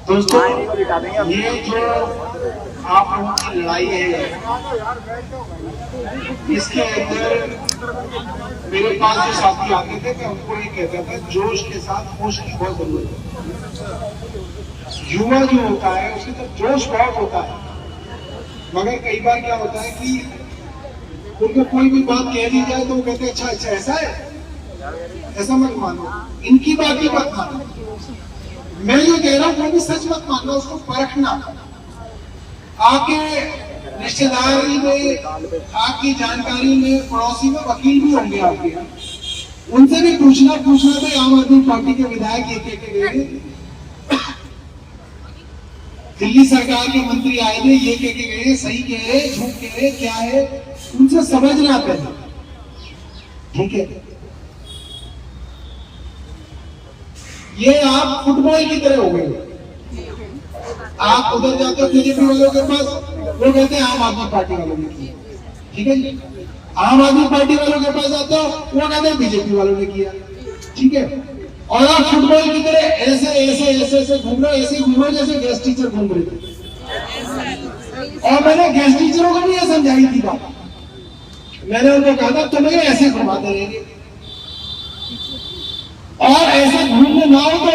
दोस्तों, ये जो आप लोगों की लड़ाई है, इसके अंदर मेरे पास जो साथी आते थे, मैं उनको ये कहता था, जोश के साथ होश की बहुत जरूरत है। युवा जो होता है उसके अंदर जोश बहुत होता है, मगर कई बार क्या होता है कि उनको कोई भी बात कह दी जाए तो वो कहते हैं अच्छा अच्छा ऐसा है, ऐसा मत मानो, इनकी बात ही मत मानो। मैं जो कह रहा हूँ वो भी सच मत मानना, उसको परखना। आपके रिश्तेदारी में, आपकी जानकारी में, पड़ोसी में वकील भी होंगे आपके, उनसे भी पूछना भाई आम आदमी पार्टी के विधायक ये कह के गए, दिल्ली सरकार के मंत्री आए थे ये कह के गए, सही कह रहे, झूठ कह रहे, क्या है, उनसे समझना पहले, ठीक है। ये आप फुटबॉल की तरह हो गए, आप उधर जाते हो बीजेपी वालों के पास, वो कहते हैं आम आदमी पार्टी वालों ने किया, ठीक है जी। आम आदमी पार्टी वालों के पास जाते हो, वो कहते हैं बीजेपी वालों ने किया, ठीक है। और आप फुटबॉल की तरह ऐसे ऐसे ऐसे ऐसे घूम रहे, ऐसे घूम रहे जैसे गेस्ट टीचर घूम रहे थे। और मैंने गेस्ट टीचरों को भी ये समझाई थी बात, मैंने उनको कहा था तुम्हें ऐसे घुमाते रहेंगे, और ऐसे घूमने ना हो तो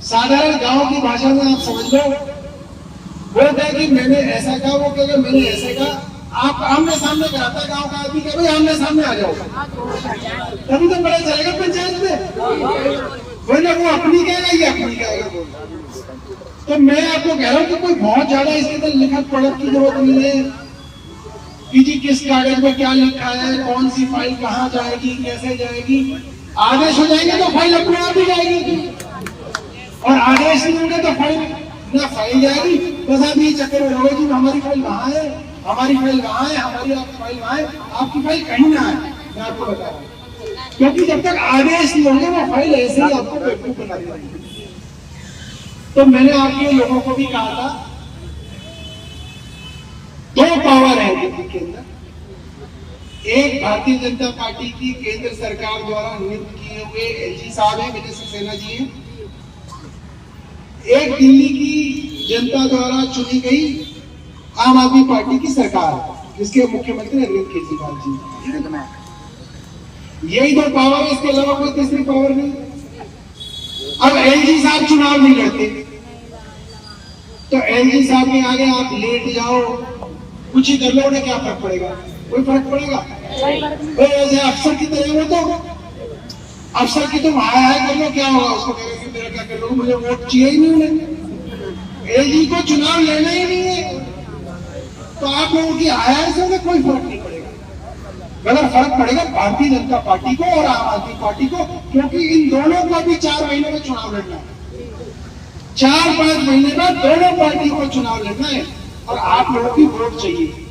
साधारण गांव की भाषा में आप समझ लो, वो कहे कि मैंने ऐसा कहा, वो कहे मैंने ऐसे कहा। आप आमने सामने कराता है गांव का आदमी, कहे भाई आमने सामने आ जाओ, तभी तो पता चलेगा पंचायत में, वरना वो अपनी कहेगा, ये अपनी कहेगा। तो मैं आपको कह रहा हूँ कि कोई बहुत ज्यादा इसके अंदर लिखत पढ़त की जरूरत नहीं है कि जी किस कागज में क्या लिखा है, कौन सी फाइल कहाँ जाएगी, कैसे जाएगी। आदेश हो जाएंगे तो फाइल अपने आप ही जाएगी, और आदेश नहीं होंगे तो फाइल ना फाइल जाएगी। बस आप ये चक्कर में रहोगे जी हमारी फाइल वहां है, हमारी फाइल वहां है, हमारी फाइल वहां है, आपकी फाइल कहीं ना है। मैं आपको बता रहा हूँ, क्योंकि जब तक आदेश नहीं होंगे वो फाइल ऐसे ही आपको बेवकूफ बना देगी। तो मैंने आपके लोगों को भी कहा था, दो पावर है दिल्ली के अंदर, एक भारतीय जनता पार्टी की केंद्र सरकार द्वारा नियुक्त किए हुए एलजी साहब है, विजय सक्सेना जी हैं, एक दिल्ली की जनता द्वारा चुनी गई आम आदमी पार्टी की सरकार, जिसके मुख्यमंत्री अरविंद केजरीवाल जी। यही दो पावर है, इसके अलावा कोई तीसरी पावर नहीं। अब एलजी साहब चुनाव नहीं लड़ते तो एलजी साहब के आगे आप लेट जाओ, कुछ ही कर लो, उन्हें क्या फर्क पड़ेगा? कोई फर्क पड़ेगा? ऐसे अफसर की तरह हो तो अफसर की तुम हाय कर लो, क्या होगा? उसको कहेगा कि मेरा क्या कर लो, मुझे वोट चाहिए ही नहीं उन्हें। एलजी को चुनाव लेना ही नहीं है तो आप लोगों की हाय से कोई फर्क नहीं पड़ेगा। मगर फर्क पड़ेगा भारतीय जनता पार्टी को और आम आदमी पार्टी को, क्योंकि इन दोनों को भी 4 महीने में चुनाव लड़ना है। 4-5 महीने में दोनों पार्टी को चुनाव लड़ना है और आप लोगों की वोट चाहिए।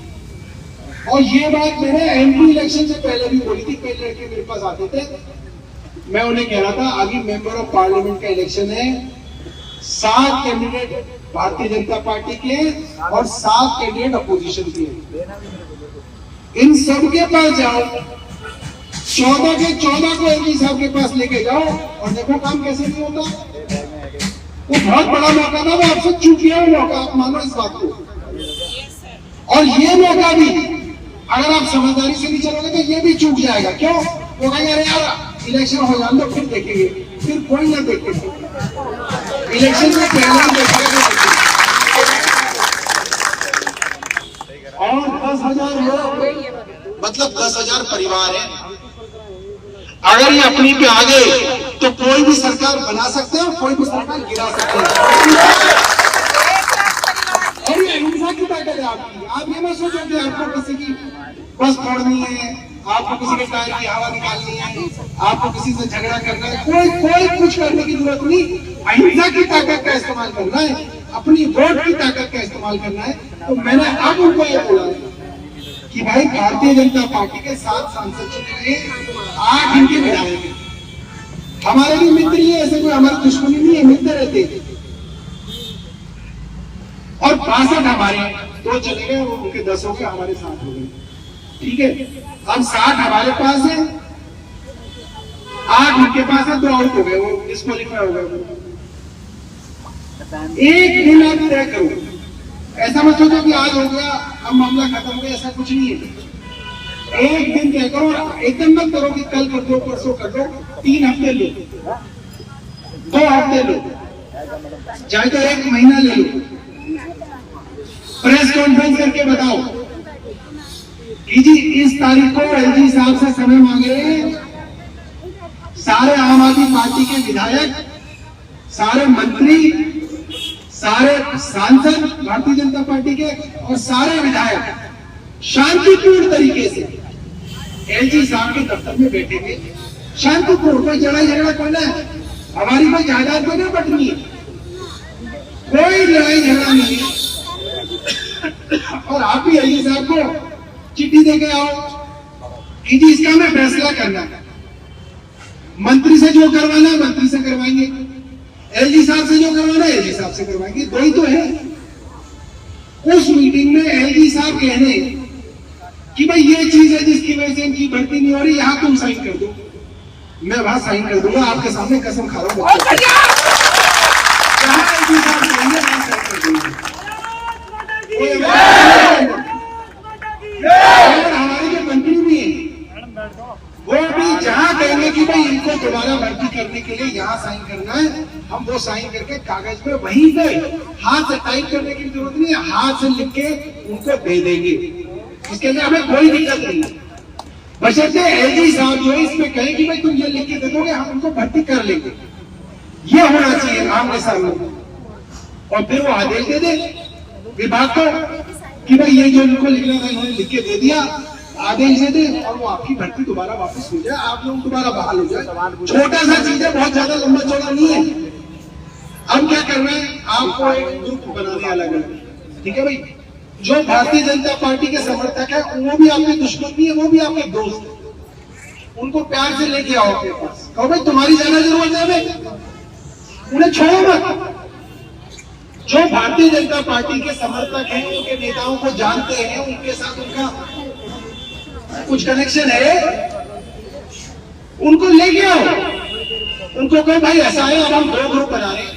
और ये बात मैंने एमपी इलेक्शन से पहले भी बोली थी। कई लड़के मेरे पास आते थे, मैं उन्हें कह रहा था आगे मेंबर ऑफ पार्लियामेंट का इलेक्शन है, 7 कैंडिडेट भारतीय जनता पार्टी के और 7 कैंडिडेट अपोजिशन के, इन सब के पास जाओ, 14 के 14 को एमपी साहब के पास लेके जाओ और देखो काम कैसे नहीं होता। वो बहुत बड़ा मौका था, वो आपसे चूक गया मौका, आप मानो इस बात को। और ये मौका भी अगर आप समझदारी से नहीं चलोगे तो ये भी चूक जाएगा। क्यों? वो कहेंगे अरे यार इलेक्शन हो जाने दो फिर देखेंगे, फिर कोई ना देखेगा, इलेक्शन में पहले ही देखेगा। और 10,000 लोग मतलब 10,000 परिवार है, अगर ये अपनी पे आ गए तो कोई भी सरकार बना सकते हैं, कोई भी सरकार गिरा सकते हैं। और ये हिंसा की ताकत है आपकी। आप ये मत सोचो कि आपको किसी की बस फोड़नी है, आपको किसी के टायर की हवा निकालनी है, आपको किसी से झगड़ा करना है, कोई कुछ करने की जरूरत नहीं। अहिंसा की ताकत का इस्तेमाल करना है, अपनी वोट की ताकत का इस्तेमाल करना है। तो मैंने अब उनको ये बोला कि भाई भारतीय जनता पार्टी के 7 सांसद चुने गए, 8 इनके विधायक हैं, हमारे भी मित्र ही है, ऐसे कोई हमारी दुश्मनी नहीं है, मिलते रहते हैं। और 62 हमारे 2 चले गए, वो उनके 10 हो गए, हमारे 7 हो गए, ठीक है। अब 60 हमारे पास है, 8 उनके पास है, 2 आउट हो गए, वो डिस्क्वालीफाई हो गए। एक दिन आप तय करो, ऐसा मत सोचो कि आज हो गया अब मामला खत्म हो गया, ऐसा कुछ नहीं है। एक दिन तय करो, एकदम मत करो कि कल कर दो परसों कर दो, 3 हफ्ते लो, 2 हफ्ते लो, चाहे तो 1 महीना ले लो। प्रेस कॉन्फ्रेंस करके बताओ कि जी इस तारीख को एलजी साहब से समय मांगे, सारे आम आदमी पार्टी के विधायक, सारे मंत्री, सारे सांसद भारतीय जनता पार्टी के और सारे विधायक शांतिपूर्ण तरीके से एलजी साहब के दफ्तर में बैठेंगे। शांतिपूर्ण, कोई लड़ाई झगड़ा कोई ना, हमारी कोई जायदाद कोई ना बटनी है, कोई लड़ाई झगड़ा नहीं है। और आप भी एलजी साहब को चिट्ठी देके आओ कि जी इसका हमें फैसला करना है, मंत्री से जो करवाना है मंत्री से करवाएंगे, एलजी साहब से जो करवाना है एलजी साहब से करवाएंगे, दो ही तो है। उस मीटिंग में एलजी साहब कहने कि भाई ये चीज है जिसकी वजह से इनकी भर्ती नहीं हो रही, यहां तुम साइन कर दो, मैं वहां साइन कर दूंगा, आपके सामने कसम खा रहा हूं, एलजी साहब कहेंगे वहां साइन कर दूंगा। हमारे जो मंत्री भी हैं वो भी जहां कहेंगे कि भाई इनको दोबारा भर्ती करने के लिए यहाँ साइन करना है, हम वो साइन करके कागज पे वहीं पे हाथ से टाइप करने की जरूरत नहीं है, हाथ से लिख के उनको दे देंगे, इसके लिए हमें कोई दिक्कत नहीं। बशर्ते एलजी साहब जो है इसमें कहे कि भाई तुम ये लिख के दे दोगे, हम उनको भर्ती कर लेंगे, ये होना चाहिए आमने सामने। और फिर वो आदेश दे दे विभाग को कि भाई ये जो इनको लिखना था इन्होंने लिख के दे दिया, आदेश दे दे और वो आपकी भर्ती दोबारा वापस हो जाए, आप लोग दोबारा बहाल हो जाए। छोटा सा चीज है, बहुत ज्यादा लंबा चौड़ा नहीं है। अब क्या करना है, आपको एक ग्रुप बनाने अलग अलग, ठीक है भाई। जो भारतीय जनता पार्टी के समर्थक है वो भी आपके दुश्मन नहीं है, वो भी आपके दोस्त है, उनको प्यार से लेके आओ अपने पास, कहो भाई तुम्हारी ज्यादा जरूरत है हमें, उन्हें छोड़ो मत। जो भारतीय जनता पार्टी के समर्थक हैं, उनके नेताओं को जानते हैं, उनके साथ उनका कुछ कनेक्शन है, उनको लेके आओ, उनको कहो भाई ऐसा है अब हम 2 ग्रुप बना रहे हैं,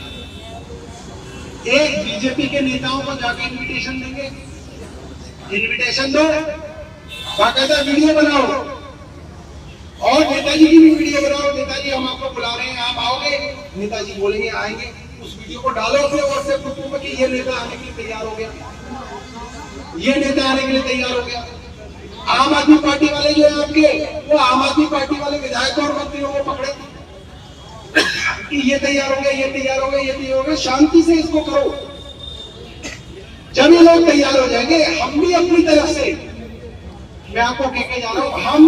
एक बीजेपी के नेताओं को जाके इनविटेशन देंगे, इनविटेशन दो, बाकायदा वीडियो बनाओ और नेताजी की भी वीडियो बनाओ, नेताजी हम आपको बुला रहे हैं, आप आओगे, नेताजी बोलेंगे आएंगे, उस वीडियो को डालो अपने व्हाट्सएप ग्रुप में कि ये नेता आने के लिए तैयार हो गया, ये नेता आने के लिए तैयार हो गया। आम आदमी पार्टी वाले जो है आपके, वो आम आदमी पार्टी वाले विधायकों और मंत्रियों को पकड़े कि ये तैयार हो गया, ये तैयार हो गया, ये तैयार हो गया, शांति से इसको करो। जब ये लोग तैयार हो जाएंगे, हम भी अपनी तरफ से, मैं आपको कहके जा रहा हूं, हम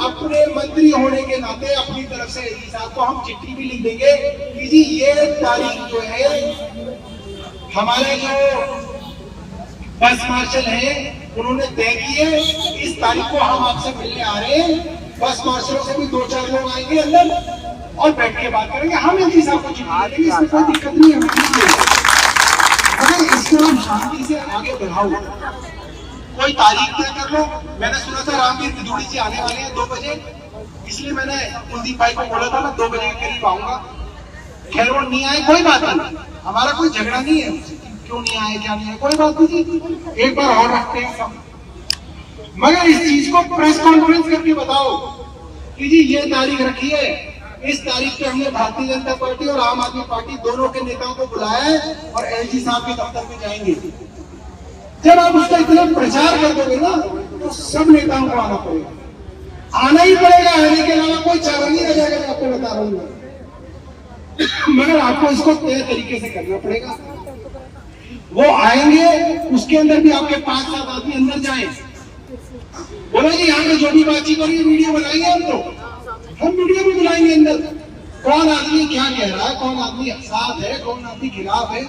अपने मंत्री होने के नाते अपनी तरफ से एलजी साहब को हम चिट्ठी भी लिख देंगे कि जी ये तारीख जो है, हमारे जो बस मार्शल है उन्होंने तय की है, इस तारीख को हम आपसे मिलने आ रहे हैं, बस मार्शलों से भी 2-4 लोग आएंगे अंदर और बैठ के बात करेंगे, हम एलजी साहब को चिट्ठी देंगे, इसमें कोई दिक्कत नहीं है। अगर इसको हम शांति से आगे बढ़ाओ, कोई तारीख तय कर लो। मैंने सुना था रामवीर बिधूड़ी जी आने वाले हैं 2 बजे, इसलिए मैंने कुलदीप भाई को बोला था मैं 2 बजे के करीब आऊंगा। खैर वो नहीं आए, कोई बात नहीं, हमारा कोई झगड़ा नहीं है, क्यों नहीं आए क्या नहीं है, कोई बात नहीं जी, एक बार और रखते हैं सब। मगर इस चीज को प्रेस कॉन्फ्रेंस करके बताओ कि जी ये तारीख रखी है, इस तारीख पे हमने भारतीय जनता पार्टी और आम आदमी पार्टी दोनों के नेताओं को बुलाया है और एलजी साहब के दफ्तर में जाएंगे। जब आप उसका इतना प्रचार कर दोगे ना, तो सब नेताओं को आना पड़ेगा, आना ही पड़ेगा, आने के अलावा कोई चारा नहीं रह जाएगा, मैं आपको बता रहा हूँ। मगर आपको इसको तय तरीके से करना पड़ेगा। वो आएंगे, उसके अंदर भी आपके 5-7 आदमी अंदर जाएं, बोलो जी यहाँ पे जो भी बातचीत हो रही है वीडियो बनाएंगे, हम वीडियो भी बुलाएंगे अंदर, कौन आदमी क्या कह रहा है, कौन आदमी साथ है, कौन आदमी खिलाफ है।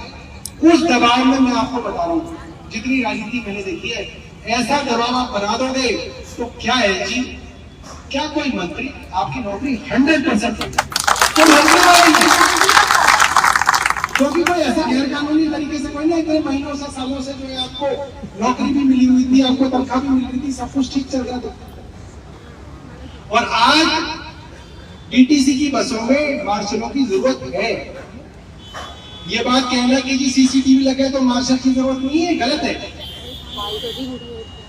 उस दबाव में मैं आपको बता रहा हूँ, जितनी राजनीति मैंने देखी है, ऐसा दबाव आप बना दोगे तो क्या है जी, क्या कोई मंत्री आपकी नौकरी 100% क्योंकि कोई ऐसा गैर कानूनी तरीके से कोई ना, इतने महीनों से सालों से जो है आपको नौकरी भी मिली हुई थी, आपको तनख्वाह भी मिल रही थी, सब कुछ ठीक चल रहा था, और आज डीटीसी की बसों में मार्शलों की जरूरत है। ये बात कहना कि जी सीसीटीवी लगे तो मार्शल की जरूरत नहीं है, गलत है।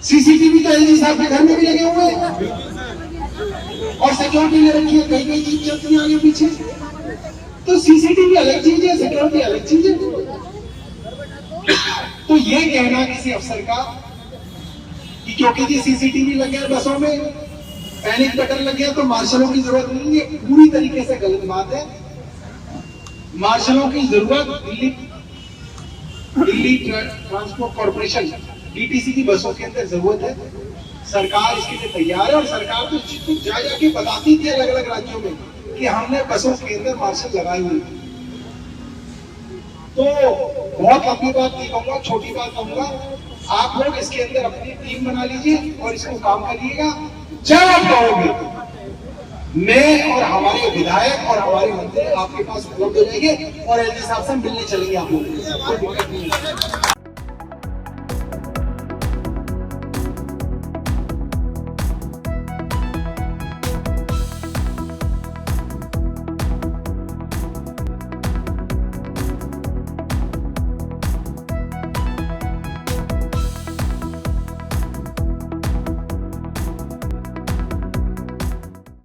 सीसीटीवी तो एलजी साहब के घर में भी लगे हुए हैं और सिक्योरिटी ले रखी है, कई कई चीज चलती है आगे पीछे। तो सीसीटीवी अलग चीज है, सिक्योरिटी अलग चीज है। तो ये कहना किसी अफसर का कि क्योंकि जी सीसीटीवी लग गया बसों में, पैनिक बटन लग गया तो मार्शलों की जरूरत नहीं है, पूरी तरीके से गलत बात है। मार्शलों की जरूरत दिल्ली ट्रांसपोर्ट कॉर्पोरेशन डीटीसी की बसों के अंदर जरूरत है। सरकार इसके लिए तैयार है और सरकार तो जा जाके बताती थी अलग अलग राज्यों में कि हमने बसों के अंदर मार्शल लगाए हुए। तो बहुत लंबी बात नहीं कहूंगा, छोटी बात कहूंगा, आप लोग इसके अंदर अपनी टीम बना लीजिए और इसको काम करिएगा। जब आप कहोगे मैं और हमारे विधायक और हमारे मंत्री आपके पास उपलब्ध हो जाएंगे और एलजी साहब से मिलने चलेंगे आप लोग।